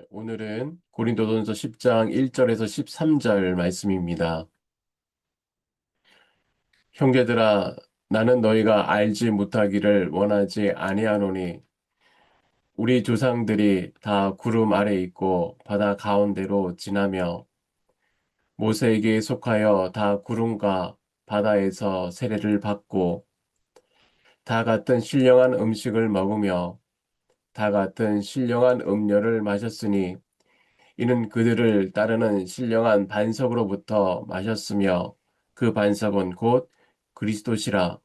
오늘은 고린도전서 10장 1절에서 13절 말씀입니다. 형제들아, 나는 너희가 알지 못하기를 원하지 아니하노니 우리 조상들이 다 구름 아래 있고 바다 가운데로 지나며 모세에게 속하여 다 구름과 바다에서 세례를 받고 다 같은 신령한 음식을 먹으며 다 같은 신령한 음료를 마셨으니 이는 그들을 따르는 신령한 반석으로부터 마셨으며 그 반석은 곧 그리스도시라.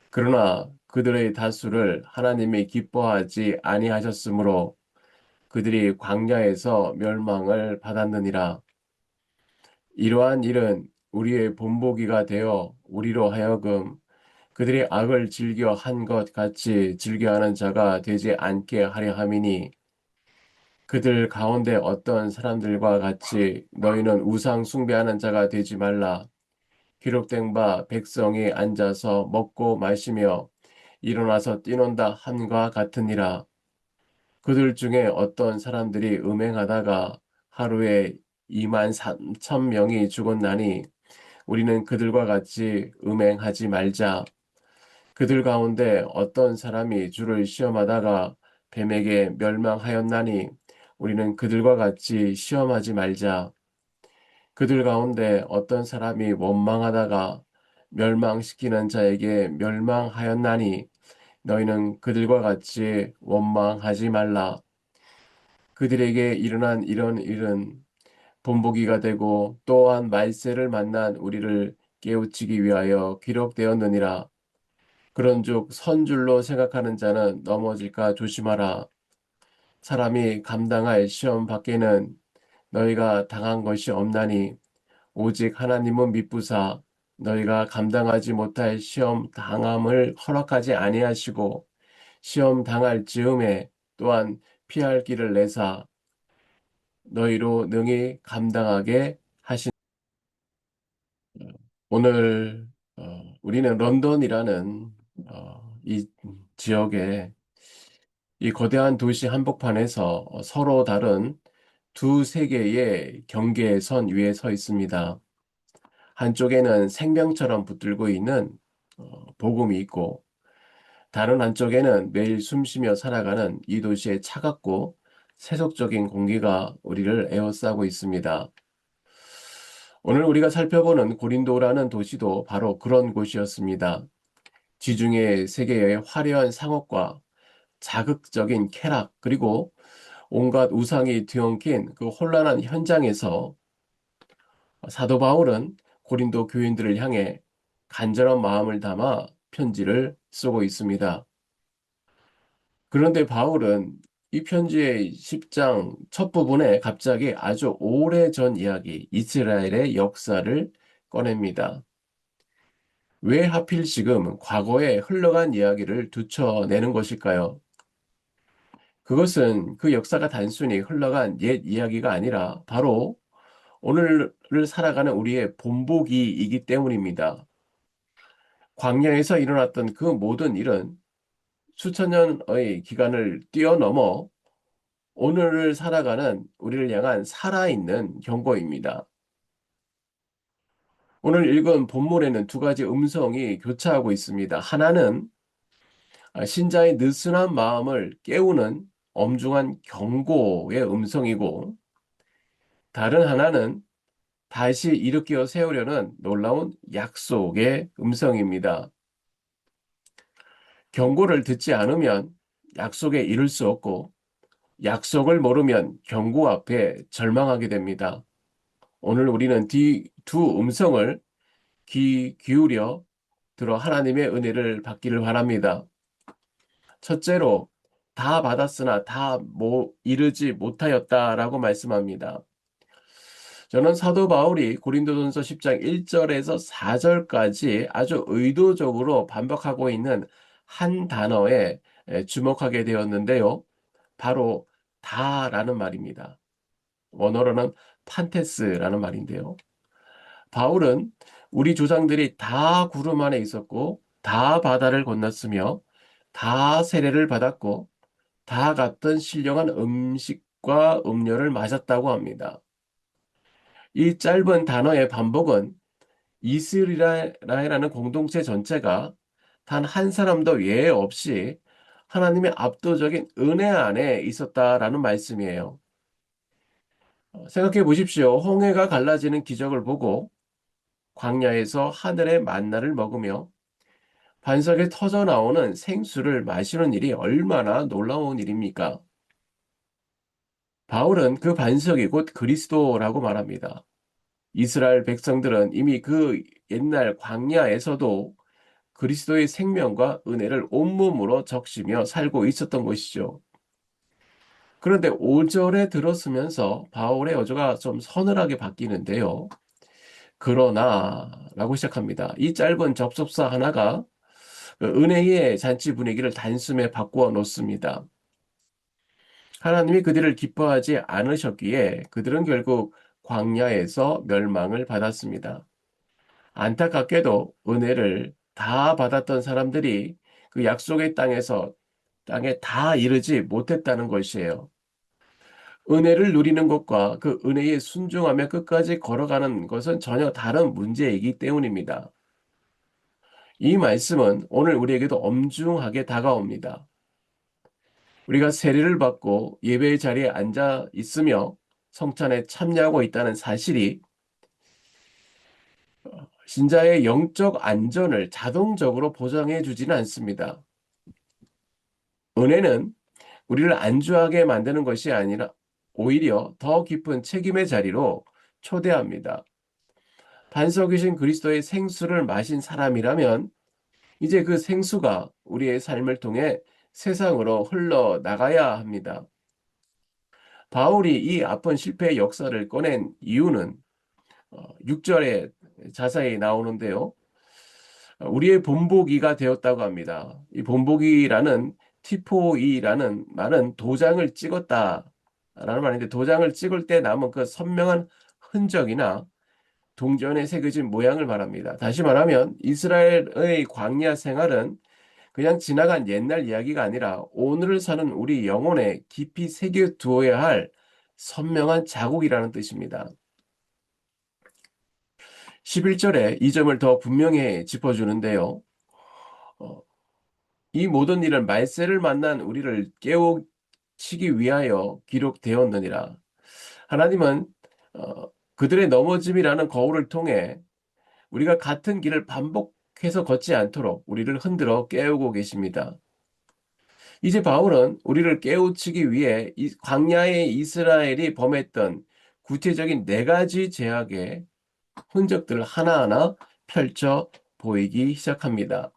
그러나 그들의 다수를 하나님이 기뻐하지 아니하셨으므로 그들이 광야에서 멸망을 받았느니라. 이러한 일은 우리의 본보기가 되어 우리로 하여금 그들이 악을 즐겨 한 것 같이 즐겨하는 자가 되지 않게 하려 함이니 그들 가운데 어떤 사람들과 같이 너희는 우상 숭배하는 자가 되지 말라. 기록된 바 백성이 앉아서 먹고 마시며 일어나서 뛰논다 함과 같으니라. 그들 중에 어떤 사람들이 음행하다가 하루에 2만 3천 명이 죽었나니 우리는 그들과 같이 음행하지 말자. 그들 가운데 어떤 사람이 주를 시험하다가 뱀에게 멸망하였나니 우리는 그들과 같이 시험하지 말자. 그들 가운데 어떤 사람이 원망하다가 멸망시키는 자에게 멸망하였나니 너희는 그들과 같이 원망하지 말라. 그들에게 일어난 이런 일은 본보기가 되고 또한 말세를 만난 우리를 깨우치기 위하여 기록되었느니라. 그런즉 선줄로 생각하는 자는 넘어질까 조심하라. 사람이 감당할 시험 밖에는 너희가 당한 것이 없나니 오직 하나님은 미쁘사 너희가 감당하지 못할 시험 당함을 허락하지 아니하시고 시험 당할 즈음에 또한 피할 길을 내사 너희로 능히 감당하게 하신. 오늘 우리는 런던이라는 이 지역에 이 거대한 도시 한복판에서 서로 다른 두 세계의 경계선 위에 서 있습니다. 한쪽에는 생명처럼 붙들고 있는 복음이 있고 다른 한쪽에는 매일 숨쉬며 살아가는 이 도시의 차갑고 세속적인 공기가 우리를 에워싸고 있습니다. 오늘 우리가 살펴보는 고린도라는 도시도 바로 그런 곳이었습니다. 지중해 세계의 화려한 상업과 자극적인 쾌락 그리고 온갖 우상이 뒤엉킨 그 혼란한 현장에서 사도 바울은 고린도 교인들을 향해 간절한 마음을 담아 편지를 쓰고 있습니다. 그런데 바울은 이 편지의 10장 첫 부분에 갑자기 아주 오래전 이야기, 이스라엘의 역사를 꺼냅니다. 왜 하필 지금 과거에 흘러간 이야기를 두쳐내는 것일까요? 그것은 그 역사가 단순히 흘러간 옛 이야기가 아니라 바로 오늘을 살아가는 우리의 본보기이기 때문입니다. 광야에서 일어났던 그 모든 일은 수천 년의 기간을 뛰어넘어 오늘을 살아가는 우리를 향한 살아있는 경고입니다. 오늘 읽은 본문에는 두 가지 음성이 교차하고 있습니다. 하나는 신자의 느슨한 마음을 깨우는 엄중한 경고의 음성이고 다른 하나는 다시 일으켜 세우려는 놀라운 약속의 음성입니다. 경고를 듣지 않으면 약속에 이를 수 없고 약속을 모르면 경고 앞에 절망하게 됩니다. 오늘 우리는 두 음성을 귀 기울여 들어 하나님의 은혜를 받기를 바랍니다. 첫째로 다 받았으나 다 이르지 못하였다라고 말씀합니다. 저는 사도 바울이 고린도전서 10장 1절에서 4절까지 아주 의도적으로 반복하고 있는 한 단어에 주목하게 되었는데요. 바로 다라는 말입니다. 원어로는 판테스라는 말인데요. 바울은 우리 조상들이 다 구름 안에 있었고 다 바다를 건넜으며 다 세례를 받았고 다 같은 신령한 음식과 떡과 음료를 마셨다고 합니다. 이 짧은 단어의 반복은 이스라엘이라는 공동체 전체가 단 한 사람도 예외 없이 하나님의 압도적인 은혜 안에 있었다라는 말씀이에요. 생각해 보십시오. 홍해가 갈라지는 기적을 보고 광야에서 하늘의 만나를 먹으며 반석에 터져 나오는 생수를 마시는 일이 얼마나 놀라운 일입니까? 바울은 그 반석이 곧 그리스도라고 말합니다. 이스라엘 백성들은 이미 그 옛날 광야에서도 그리스도의 생명과 은혜를 온몸으로 적시며 살고 있었던 것이죠. 그런데 5절에 들어서면서 바울의 어조가 좀 서늘하게 바뀌는데요. 그러나 라고 시작합니다. 이 짧은 접속사 하나가 그 은혜의 잔치 분위기를 단숨에 바꾸어 놓습니다. 하나님이 그들을 기뻐하지 않으셨기에 그들은 결국 광야에서 멸망을 받았습니다. 안타깝게도 은혜를 다 받았던 사람들이 그 약속의 땅에 다 이르지 못했다는 것이에요. 은혜를 누리는 것과 그 은혜에 순종하며 끝까지 걸어가는 것은 전혀 다른 문제이기 때문입니다. 이 말씀은 오늘 우리에게도 엄중하게 다가옵니다. 우리가 세례를 받고 예배의 자리에 앉아 있으며 성찬에 참여하고 있다는 사실이 신자의 영적 안전을 자동적으로 보장해 주지는 않습니다. 은혜는 우리를 안주하게 만드는 것이 아니라 오히려 더 깊은 책임의 자리로 초대합니다. 반석이신 그리스도의 생수를 마신 사람이라면 이제 그 생수가 우리의 삶을 통해 세상으로 흘러나가야 합니다. 바울이 이 아픈 실패의 역사를 꺼낸 이유는 6절에 자세히 나오는데요. 우리의 본보기가 되었다고 합니다. 이 본보기라는 티포이라는 말은 도장을 찍었다라는 말인데 도장을 찍을 때 남은 그 선명한 흔적이나 동전에 새겨진 모양을 말합니다. 다시 말하면 이스라엘의 광야 생활은 그냥 지나간 옛날 이야기가 아니라 오늘을 사는 우리 영혼에 깊이 새겨 두어야 할 선명한 자국이라는 뜻입니다. 11절에 이 점을 더 분명히 짚어주는데요. 어, 이 모든 일은 말세를 만난 우리를 깨우치기 위하여 기록되었느니라. 하나님은 그들의 넘어짐이라는 거울을 통해 우리가 같은 길을 반복해서 걷지 않도록 우리를 흔들어 깨우고 계십니다. 이제 바울은 우리를 깨우치기 위해 이 광야의 이스라엘이 범했던 구체적인 네 가지 죄악의 흔적들을 하나하나 펼쳐 보이기 시작합니다.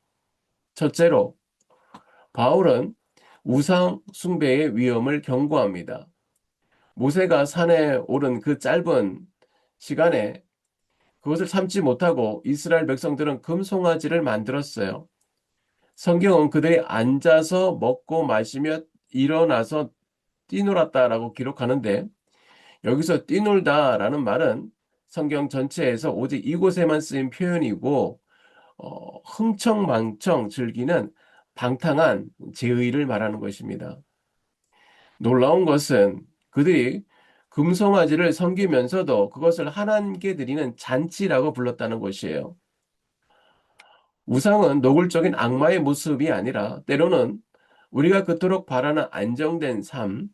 첫째로 바울은 우상 숭배의 위험을 경고합니다. 모세가 산에 오른 그 짧은 시간에 그것을 참지 못하고 이스라엘 백성들은 금송아지를 만들었어요. 성경은 그들이 앉아서 먹고 마시며 일어나서 뛰놀았다라고 기록하는데 여기서 뛰놀다라는 말은 성경 전체에서 오직 이곳에만 쓰인 표현이고 흥청망청 즐기는 방탕한 제의를 말하는 것입니다. 놀라운 것은 그들이 금송아지를 섬기면서도 그것을 하나님께 드리는 잔치라고 불렀다는 것이에요. 우상은 노골적인 악마의 모습이 아니라 때로는 우리가 그토록 바라는 안정된 삶,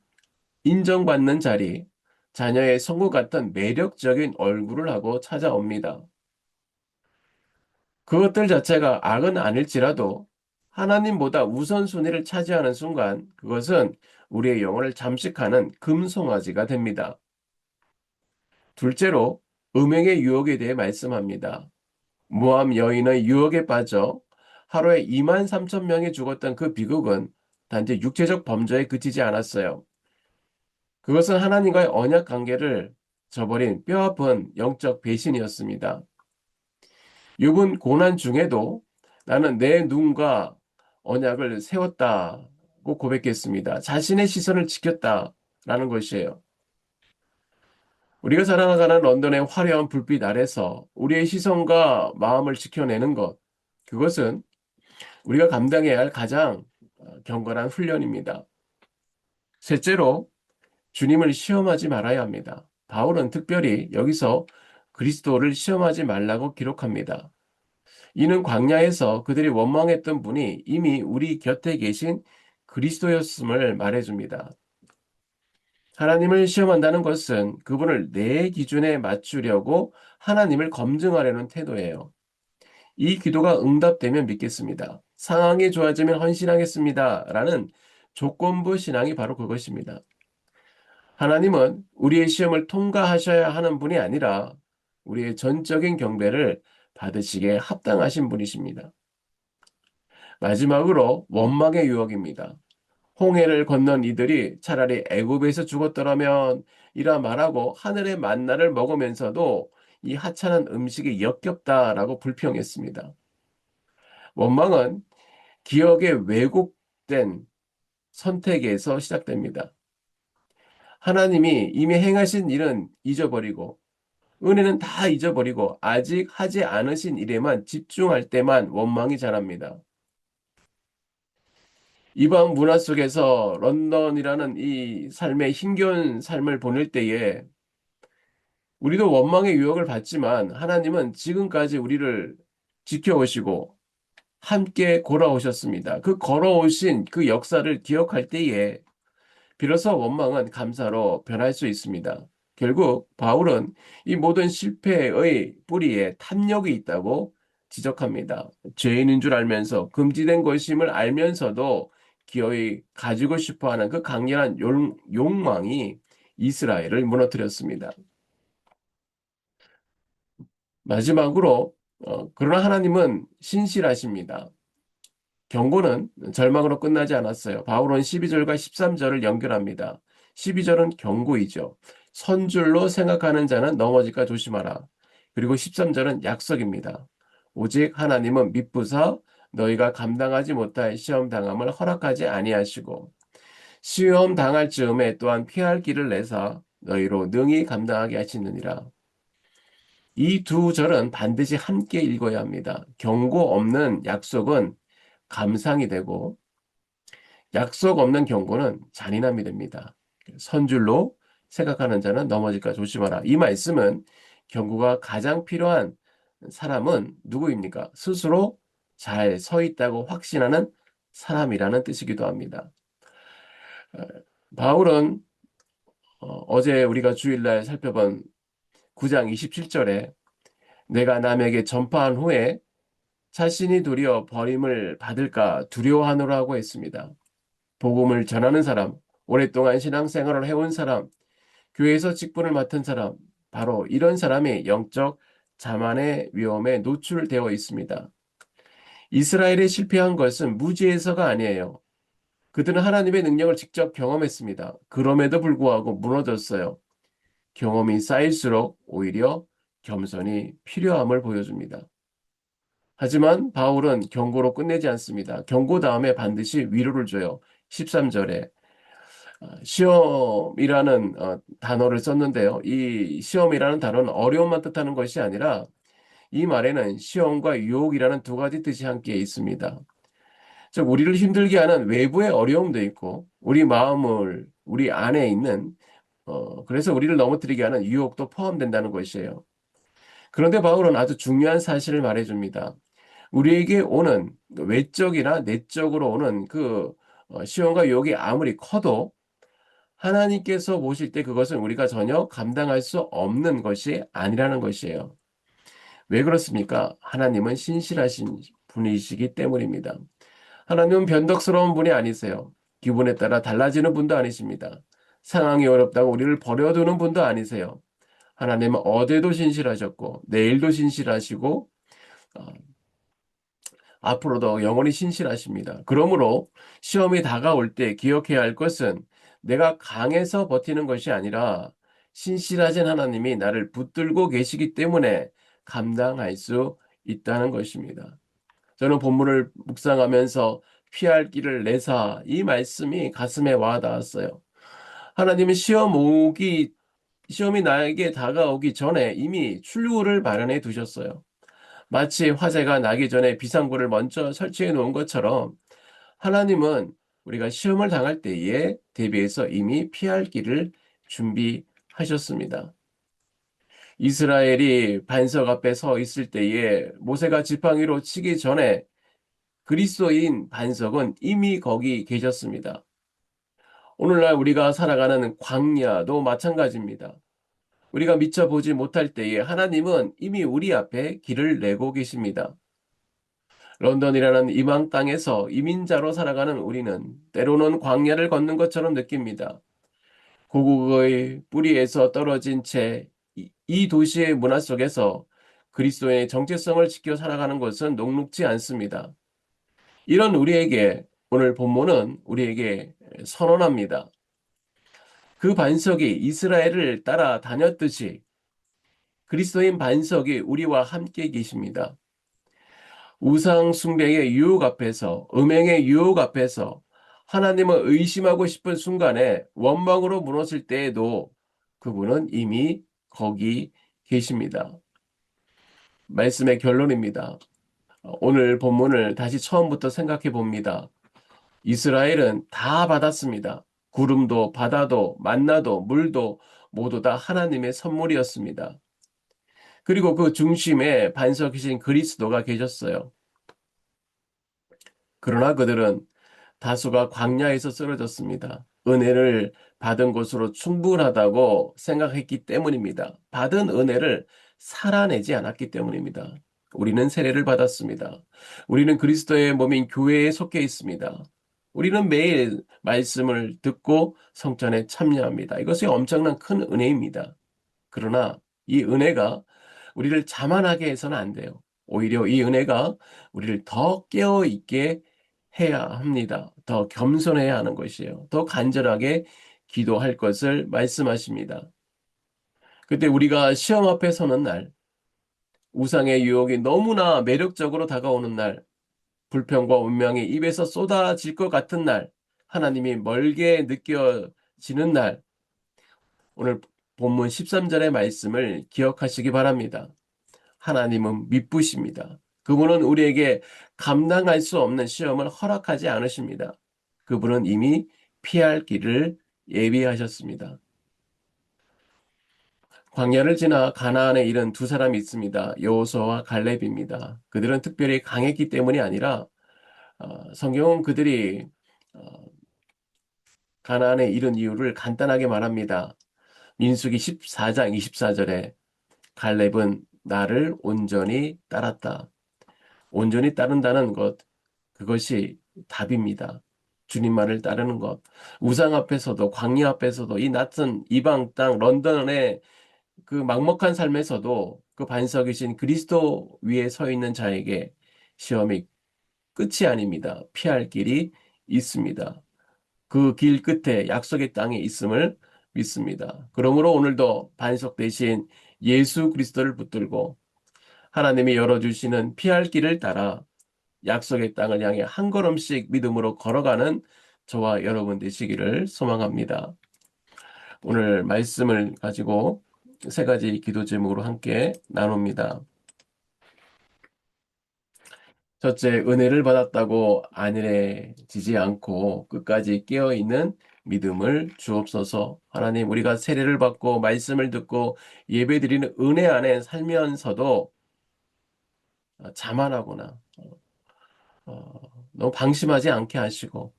인정받는 자리, 자녀의 성과 같은 매력적인 얼굴을 하고 찾아옵니다. 그것들 자체가 악은 아닐지라도 하나님보다 우선순위를 차지하는 순간 그것은 우리의 영혼을 잠식하는 금송아지가 됩니다. 둘째로 음행의 유혹에 대해 말씀합니다. 모함 여인의 유혹에 빠져 하루에 2만 3천 명이 죽었던 그 비극은 단지 육체적 범죄에 그치지 않았어요. 그것은 하나님과의 언약 관계를 저버린 뼈아픈 영적 배신이었습니다. 욥은 고난 중에도 나는 내 눈과 언약을 세웠다고 고백했습니다. 자신의 시선을 지켰다라는 것이에요. 우리가 살아가는 런던의 화려한 불빛 아래서 우리의 시선과 마음을 지켜내는 것, 그것은 우리가 감당해야 할 가장 경건한 훈련입니다. 셋째로 주님을 시험하지 말아야 합니다. 바울은 특별히 여기서 그리스도를 시험하지 말라고 기록합니다. 이는 광야에서 그들이 원망했던 분이 이미 우리 곁에 계신 그리스도였음을 말해줍니다. 하나님을 시험한다는 것은 그분을 내 기준에 맞추려고 하나님을 검증하려는 태도예요. 이 기도가 응답되면 믿겠습니다. 상황이 좋아지면 헌신하겠습니다. 라는 조건부 신앙이 바로 그것입니다. 하나님은 우리의 시험을 통과하셔야 하는 분이 아니라 우리의 전적인 경배를 받으시기에 합당하신 분이십니다. 마지막으로 원망의 유혹입니다. 홍해를 건넌 이들이 차라리 애굽에서 죽었더라면 이라 말하고 하늘의 만나를 먹으면서도 이 하찮은 음식이 역겹다라고 불평했습니다. 원망은 기억의 왜곡된 선택에서 시작됩니다. 하나님이 이미 행하신 일은 잊어버리고 은혜는 다 잊어버리고 아직 하지 않으신 일에만 집중할 때만 원망이 자랍니다. 이방 문화 속에서 런던이라는 이 삶의 힘겨운 삶을 보낼 때에 우리도 원망의 유혹을 받지만 하나님은 지금까지 우리를 지켜오시고 함께 걸어오셨습니다. 그 걸어오신 그 역사를 기억할 때에 비로소 원망은 감사로 변할 수 있습니다. 결국 바울은 이 모든 실패의 뿌리에 탐욕이 있다고 지적합니다. 죄인인 줄 알면서 금지된 것임을 알면서도 기어이 가지고 싶어하는 그 강렬한 욕망이 이스라엘을 무너뜨렸습니다. 마지막으로 그러나 하나님은 신실하십니다. 경고는 절망으로 끝나지 않았어요. 바울은 12절과 13절을 연결합니다. 12절은 경고이죠. 선줄로 생각하는 자는 넘어질까 조심하라. 그리고 13절은 약속입니다. 오직 하나님은 미쁘사 너희가 감당하지 못할 시험 당함을 허락하지 아니하시고 시험 당할 즈음에 또한 피할 길을 내사 너희로 능히 감당하게 하시느니라. 이 두 절은 반드시 함께 읽어야 합니다. 경고 없는 약속은 감상이 되고 약속 없는 경고는 잔인함이 됩니다. 선줄로 생각하는 자는 넘어질까 조심하라. 이 말씀은 경고가 가장 필요한 사람은 누구입니까? 스스로 잘 서 있다고 확신하는 사람이라는 뜻이기도 합니다. 어, 바울은 어제 우리가 주일날 살펴본 9장 27절에 내가 남에게 전파한 후에 자신이 도리어 버림을 받을까 두려워하노라고 했습니다. 복음을 전하는 사람, 오랫동안 신앙생활을 해온 사람, 교회에서 직분을 맡은 사람, 바로 이런 사람이 영적 자만의 위험에 노출되어 있습니다. 이스라엘이 실패한 것은 무지해서가 아니에요. 그들은 하나님의 능력을 직접 경험했습니다. 그럼에도 불구하고 무너졌어요. 경험이 쌓일수록 오히려 겸손이 필요함을 보여줍니다. 하지만 바울은 경고로 끝내지 않습니다. 경고 다음에 반드시 위로를 줘요. 13절에 시험이라는 단어를 썼는데요. 이 시험이라는 단어는 어려움만 뜻하는 것이 아니라 이 말에는 시험과 유혹이라는 두 가지 뜻이 함께 있습니다. 즉 우리를 힘들게 하는 외부의 어려움도 있고 우리 안에 있는 그래서 우리를 넘어뜨리게 하는 유혹도 포함된다는 것이에요. 그런데 바울은 아주 중요한 사실을 말해줍니다. 우리에게 오는 외적이나 내적으로 오는 그 시험과 유혹이 아무리 커도 하나님께서 보실 때 그것은 우리가 전혀 감당할 수 없는 것이 아니라는 것이에요. 왜 그렇습니까? 하나님은 신실하신 분이시기 때문입니다. 하나님은 변덕스러운 분이 아니세요. 기분에 따라 달라지는 분도 아니십니다. 상황이 어렵다고 우리를 버려두는 분도 아니세요. 하나님은 어제도 신실하셨고 내일도 신실하시고 어, 앞으로도 영원히 신실하십니다. 그러므로 시험이 다가올 때 기억해야 할 것은 내가 강해서 버티는 것이 아니라 신실하신 하나님이 나를 붙들고 계시기 때문에 감당할 수 있다는 것입니다. 저는 본문을 묵상하면서 피할 길을 내사 이 말씀이 가슴에 와 닿았어요. 하나님은 시험이 나에게 다가오기 전에 이미 출구를 마련해 두셨어요. 마치 화재가 나기 전에 비상구를 먼저 설치해 놓은 것처럼 하나님은 우리가 시험을 당할 때에 대비해서 이미 피할 길을 준비하셨습니다. 이스라엘이 반석 앞에 서 있을 때에 모세가 지팡이로 치기 전에 그리스도인 반석은 이미 거기 계셨습니다. 오늘날 우리가 살아가는 광야도 마찬가지입니다. 우리가 미처 보지 못할 때에 하나님은 이미 우리 앞에 길을 내고 계십니다. 런던이라는 이방 땅에서 이민자로 살아가는 우리는 때로는 광야를 걷는 것처럼 느낍니다. 고국의 뿌리에서 떨어진 채 이 도시의 문화 속에서 그리스도의 정체성을 지켜 살아가는 것은 녹록지 않습니다. 이런 우리에게 오늘 본문은 우리에게 선언합니다. 그 반석이 이스라엘을 따라 다녔듯이 그리스도인 반석이 우리와 함께 계십니다. 우상 숭배의 유혹 앞에서, 음행의 유혹 앞에서 하나님을 의심하고 싶은 순간에 원망으로 무너질 때에도 그분은 이미 거기 계십니다. 말씀의 결론입니다. 오늘 본문을 다시 처음부터 생각해 봅니다. 이스라엘은 다 받았습니다. 구름도 바다도 만나도 물도 모두 다 하나님의 선물이었습니다. 그리고 그 중심에 반석이신 그리스도가 계셨어요. 그러나 그들은 다수가 광야에서 쓰러졌습니다. 은혜를 받은 것으로 충분하다고 생각했기 때문입니다. 받은 은혜를 살아내지 않았기 때문입니다. 우리는 세례를 받았습니다. 우리는 그리스도의 몸인 교회에 속해 있습니다. 우리는 매일 말씀을 듣고 성찬에 참여합니다. 이것이 엄청난 큰 은혜입니다. 그러나 이 은혜가 우리를 자만하게 해서는 안 돼요. 오히려 이 은혜가 우리를 더 깨어있게 해야 합니다. 더 겸손해야 하는 것이에요. 더 간절하게 기도할 것을 말씀하십니다. 그때 우리가 시험 앞에 서는 날, 우상의 유혹이 너무나 매력적으로 다가오는 날, 불평과 운명이 입에서 쏟아질 것 같은 날, 하나님이 멀게 느껴지는 날, 오늘 본문 13절의 말씀을 기억하시기 바랍니다. 하나님은 미쁘십니다. 그분은 우리에게 감당할 수 없는 시험을 허락하지 않으십니다. 그분은 이미 피할 길을 예비하셨습니다. 광야를 지나 가나안에 이른 두 사람이 있습니다. 여호수아와 갈렙입니다. 그들은 특별히 강했기 때문이 아니라 성경은 그들이 어, 가나안에 이른 이유를 간단하게 말합니다. 민수기 14장 24절에 갈렙은 나를 온전히 따랐다. 온전히 따른다는 것, 그것이 답입니다. 주님만을 따르는 것. 우상 앞에서도 광야 앞에서도 이 낯선 이방 땅 런던의 그 막막한 삶에서도 그 반석이신 그리스도 위에 서 있는 자에게 시험이 끝이 아닙니다. 피할 길이 있습니다. 그 길 끝에 약속의 땅이 있음을 믿습니다. 그러므로 오늘도 반석 대신 예수 그리스도를 붙들고 하나님이 열어주시는 피할 길을 따라 약속의 땅을 향해 한 걸음씩 믿음으로 걸어가는 저와 여러분 되시기를 소망합니다. 오늘 말씀을 가지고 세 가지 기도 제목으로 함께 나눕니다. 첫째, 은혜를 받았다고 안일해지지 않고 끝까지 깨어있는 믿음을 주옵소서. 하나님, 우리가 세례를 받고 말씀을 듣고 예배드리는 은혜 안에 살면서도 자만하거나 너무 방심하지 않게 하시고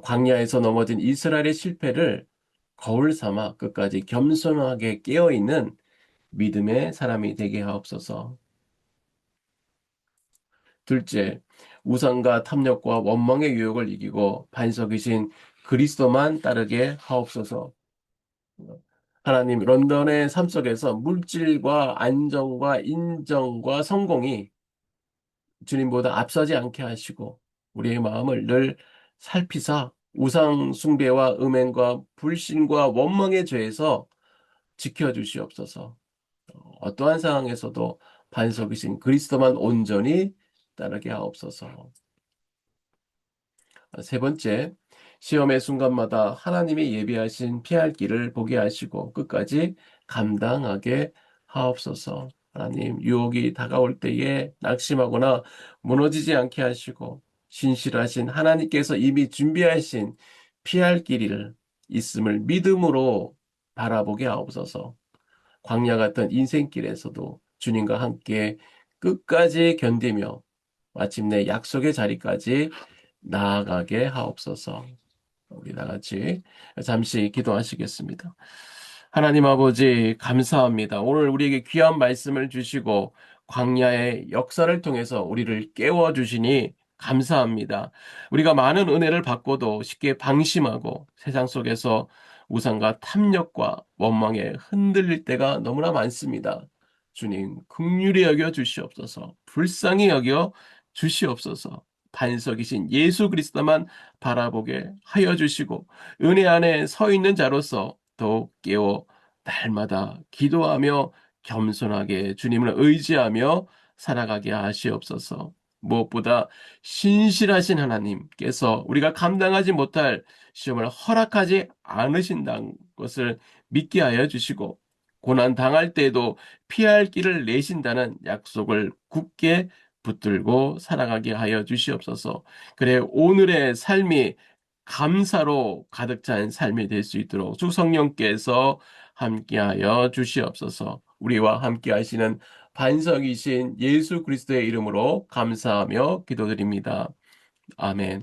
광야에서 넘어진 이스라엘의 실패를 거울 삼아 끝까지 겸손하게 깨어있는 믿음의 사람이 되게 하옵소서. 둘째, 우상과 탐욕과 원망의 유혹을 이기고 반석이신 그리스도만 따르게 하옵소서. 하나님, 런던의 삶 속에서 물질과 안정과 인정과 성공이 주님보다 앞서지 않게 하시고 우리의 마음을 늘 살피사 우상 숭배와 음행과 불신과 원망의 죄에서 지켜주시옵소서. 어떠한 상황에서도 반석이신 그리스도만 온전히 따르게 하옵소서. 세 번째, 시험의 순간마다 하나님이 예비하신 피할 길을 보게 하시고 끝까지 감당하게 하옵소서. 하나님, 유혹이 다가올 때에 낙심하거나 무너지지 않게 하시고 신실하신 하나님께서 이미 준비하신 피할 길을 있음을 믿음으로 바라보게 하옵소서. 광야 같은 인생길에서도 주님과 함께 끝까지 견디며 마침내 약속의 자리까지 나아가게 하옵소서. 우리 다 같이 잠시 기도하시겠습니다. 하나님 아버지, 감사합니다. 오늘 우리에게 귀한 말씀을 주시고 광야의 역사를 통해서 우리를 깨워주시니 감사합니다. 우리가 많은 은혜를 받고도 쉽게 방심하고 세상 속에서 우상과 탐욕과 원망에 흔들릴 때가 너무나 많습니다. 주님, 긍휼히 여겨 주시옵소서. 불쌍히 여겨 주시옵소서. 반석이신 예수 그리스도만 바라보게 하여 주시고 은혜 안에 서 있는 자로서 더욱 깨어 날마다 기도하며 겸손하게 주님을 의지하며 살아가게 하시옵소서. 무엇보다 신실하신 하나님께서 우리가 감당하지 못할 시험을 허락하지 않으신다는 것을 믿게 하여 주시고 고난 당할 때에도 피할 길을 내신다는 약속을 굳게 붙들고 살아가게 하여 주시옵소서. 그래 오늘의 삶이 감사로 가득 찬 삶이 될 수 있도록 주 성령께서 함께하여 주시옵소서. 우리와 함께 하시는 반석이신 예수 그리스도의 이름으로 감사하며 기도드립니다. 아멘.